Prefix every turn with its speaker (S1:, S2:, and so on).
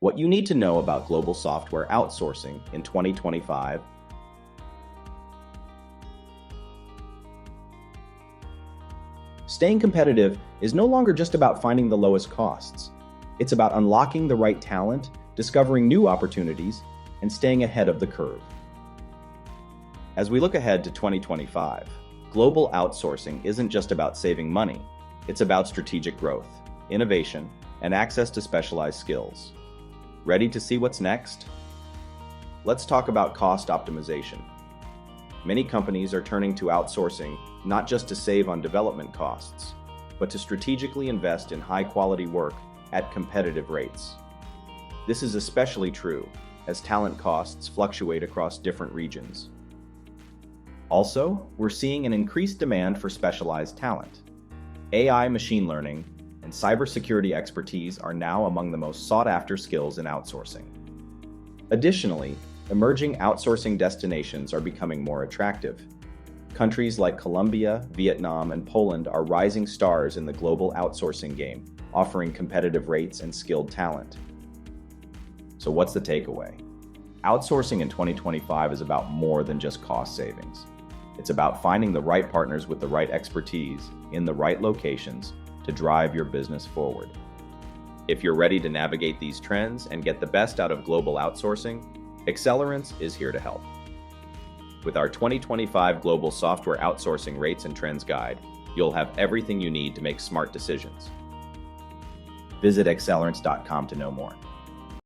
S1: What you need to know about global software outsourcing in 2025. Staying competitive is no longer just about finding the lowest costs. It's about unlocking the right talent, discovering new opportunities, and staying ahead of the curve. As we look ahead to 2025, global outsourcing isn't just about saving money. It's about strategic growth, innovation, and access to specialized skills. Ready to see what's next? Let's talk about cost optimization. Many companies are turning to outsourcing not just to save on development costs, but to strategically invest in high-quality work at competitive rates. This is especially true as talent costs fluctuate across different regions. Also, we're seeing an increased demand for specialized talent. AI, machine learning, and cybersecurity expertise are now among the most sought-after skills in outsourcing. Additionally, emerging outsourcing destinations are becoming more attractive. Countries like Colombia, Vietnam, and Poland are rising stars in the global outsourcing game, offering competitive rates and skilled talent. So what's the takeaway? Outsourcing in 2025 is about more than just cost savings. It's about finding the right partners with the right expertise in the right locations to drive your business forward. If you're ready to navigate these trends and get the best out of global outsourcing, Accelerance is here to help. With our 2025 Global Software Outsourcing Rates and Trends Guide, you'll have everything you need to make smart decisions. Visit accelerance.com to know more.